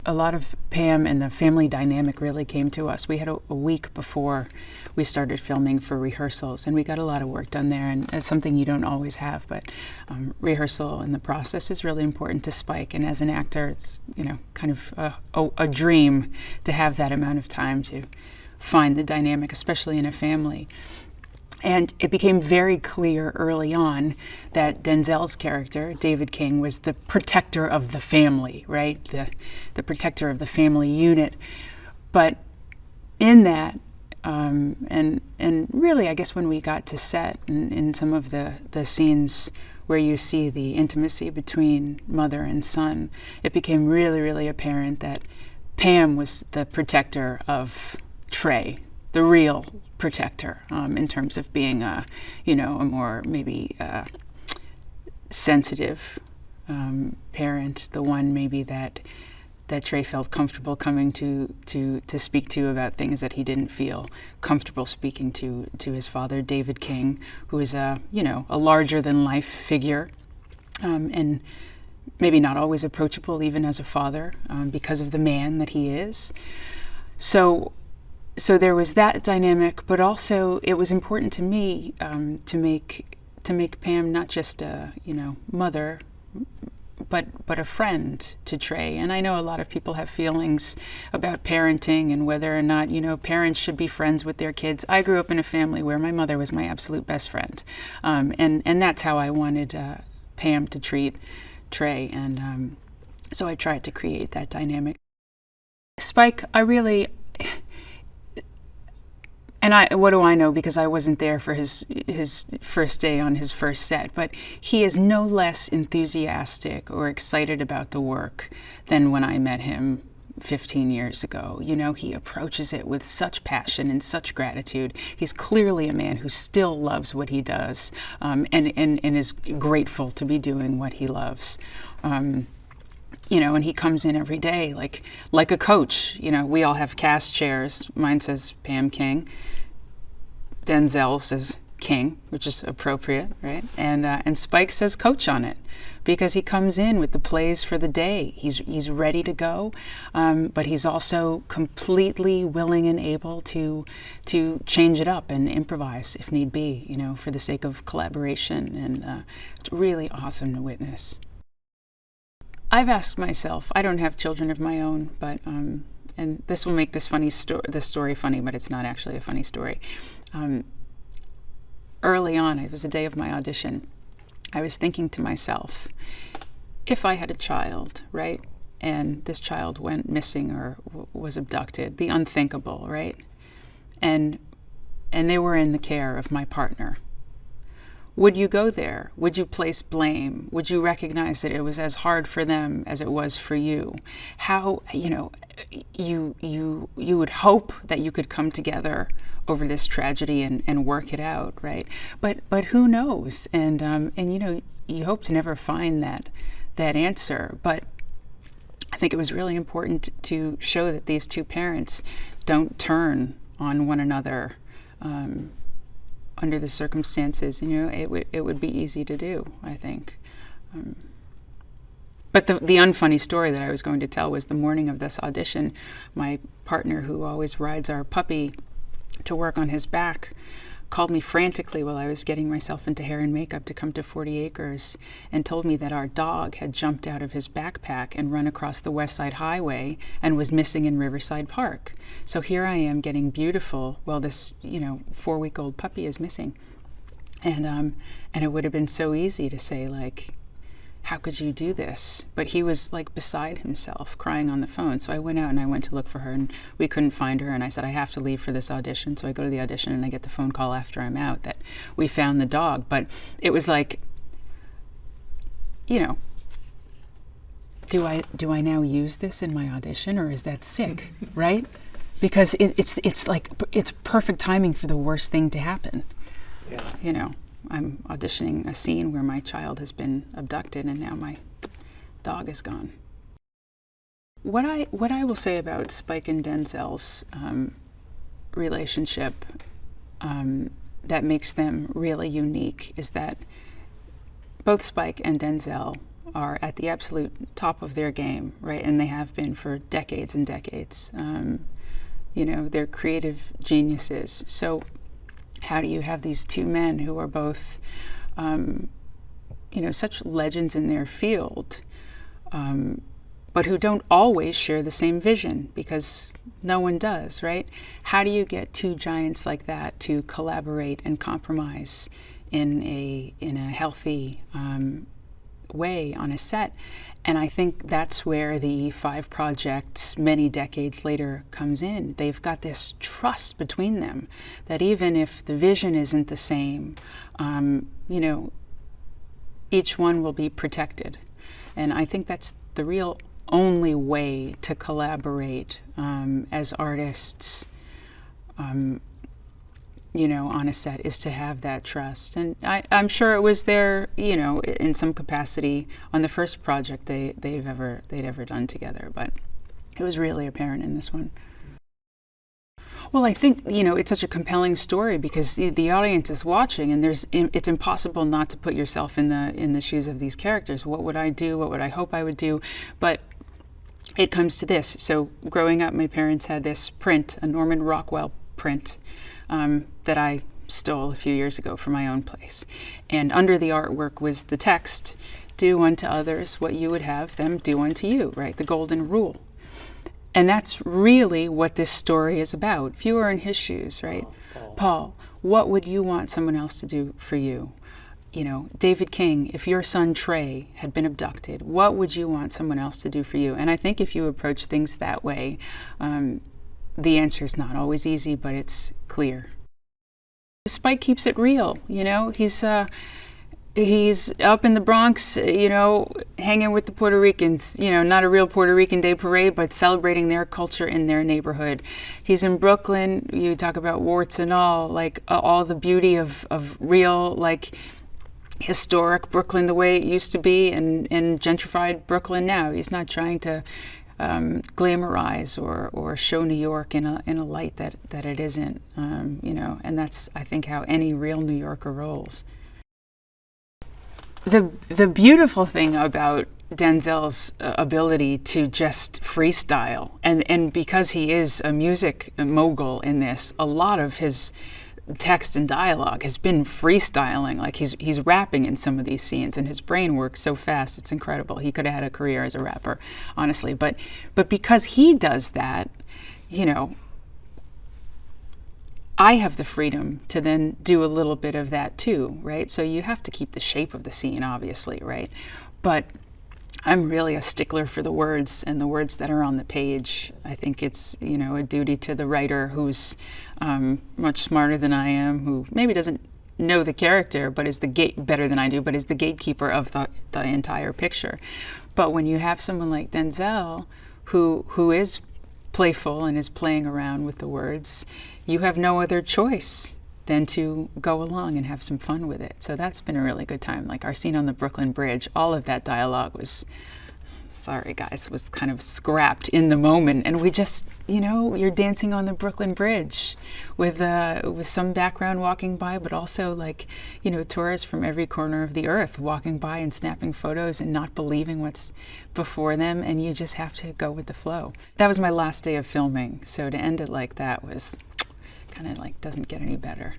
a lot of Pam and the family dynamic really came to us. We had a week before we started filming for rehearsals, and we got a lot of work done there, and it's something you don't always have, but rehearsal and the process is really important to Spike, and as an actor, it's, you know, kind of a dream to have that amount of time to find the dynamic, especially in a family. And it became very clear early on that Denzel's character, David King, was the protector of the family, right? The protector of the family unit. But in that, and really, I guess when we got to set, in some of the scenes where you see the intimacy between mother and son, it became really, really apparent that Pam was the protector of Trey, the real protector, in terms of being a more maybe sensitive parent, the one maybe that Trey felt comfortable coming to speak to about things that he didn't feel comfortable speaking to his father, David King, who is a larger than life figure, and maybe not always approachable even as a father, because of the man that he is. So there was that dynamic, but also it was important to me to make Pam not just a mother, but a friend to Trey. And I know a lot of people have feelings about parenting and whether or not parents should be friends with their kids. I grew up in a family where my mother was my absolute best friend, and that's how I wanted Pam to treat Trey, and so I tried to create that dynamic. Spike, what do I know, because I wasn't there for his first day on his first set, but he is no less enthusiastic or excited about the work than when I met him 15 years ago. He approaches it with such passion and such gratitude. He's clearly a man who still loves what he does, and is grateful to be doing what he loves. And he comes in every day like a coach. We all have cast chairs. Mine says Pam King. Denzel says King, which is appropriate, right? And Spike says coach on it, because he comes in with the plays for the day. He's ready to go, but he's also completely willing and able to change it up and improvise if need be, for the sake of collaboration. And it's really awesome to witness. I've asked myself, I don't have children of my own, but and this will make this story funny, but it's not actually a funny story. Early on, it was the day of my audition, I was thinking to myself, if I had a child, right, and this child went missing or was abducted, the unthinkable, right, and they were in the care of my partner, would you go there? Would you place blame? Would you recognize that it was as hard for them as it was for you? How, you would hope that you could come together over this tragedy and work it out, right? But who knows? And you hope to never find that answer. But I think it was really important to show that these two parents don't turn on one another under the circumstances. It would be easy to do, I think. But the unfunny story that I was going to tell was the morning of this audition, my partner, who always rides our puppy to work on his back, called me frantically while I was getting myself into hair and makeup to come to 40 Acres and told me that our dog had jumped out of his backpack and run across the West Side Highway and was missing in Riverside Park. So here I am getting beautiful while this 4-week-old puppy is missing. And it would have been so easy to say, how could you do this? But he was beside himself, crying on the phone. So I went out and I went to look for her, and we couldn't find her. And I said, I have to leave for this audition. So I go to the audition and I get the phone call after I'm out that we found the dog. But it was do I now use this in my audition, or is that sick, right? Because it's perfect timing for the worst thing to happen. Yeah. I'm auditioning a scene where my child has been abducted and now my dog is gone. What I will say about Spike and Denzel's relationship that makes them really unique is that both Spike and Denzel are at the absolute top of their game, right? And they have been for decades and decades. You know, they're creative geniuses. So how do you have these two men who are both, you know, such legends in their field, but who don't always share the same vision, because no one does, right? How do you get two giants like that to collaborate and compromise in a healthy way on a set? And I think that's where the Five projects many decades later comes in. They've got this trust between them that even if the vision isn't the same, you know, each one will be protected. And I think that's the real only way to collaborate as artists, you know, on a set, is to have that trust. And I'm sure it was there, you know, in some capacity on the first project they'd ever done together, but it was really apparent in this one. Well, I think, you know, it's such a compelling story because the audience is watching, and it's impossible not to put yourself in the shoes of these characters. What would I do? What would I hope I would do? But it comes to this. So growing up, my parents had this print, a Norman Rockwell print, that I stole a few years ago from my own place. And under the artwork was the text, "Do unto others what you would have them do unto you," right? The golden rule. And that's really what this story is about. If you were in his shoes, right? Paul, what would you want someone else to do for you? You know, David King, if your son Trey had been abducted, what would you want someone else to do for you? And I think if you approach things that way, the answer is not always easy, but it's clear. Spike keeps it real, you know. He's up in the Bronx, you know, hanging with the Puerto Ricans, you know, not a real Puerto Rican Day parade, but celebrating their culture in their neighborhood. He's in Brooklyn, you talk about warts and all, like all the beauty of real, like, historic Brooklyn the way it used to be, and gentrified Brooklyn now. He's not trying to glamorize or show New York in a light that it isn't, you know, and that's, I think, how any real New Yorker rolls. The beautiful thing about Denzel's ability to just freestyle, and because he is a music mogul in this, a lot of his text and dialogue has been freestyling. Like he's rapping in some of these scenes, and his brain works so fast, it's incredible. He could have had a career as a rapper, honestly, but because he does that, you know, I have the freedom to then do a little bit of that too, right? So you have to keep the shape of the scene, obviously, right? But I'm really a stickler for the words, and the words that are on the page. I think it's, you know, a duty to the writer who's much smarter than I am, who maybe doesn't know the character, but is better than I do, but is the gatekeeper of the entire picture. But when you have someone like Denzel, who is playful and is playing around with the words, you have no other choice than to go along and have some fun with it. So that's been a really good time. Like our scene on the Brooklyn Bridge, all of that dialogue was, sorry guys, was kind of scrapped in the moment. And we just, you know, you're dancing on the Brooklyn Bridge with some background walking by, but also, like, you know, tourists from every corner of the earth walking by and snapping photos and not believing what's before them. And you just have to go with the flow. That was my last day of filming. So to end it like that was kind of like, doesn't get any better.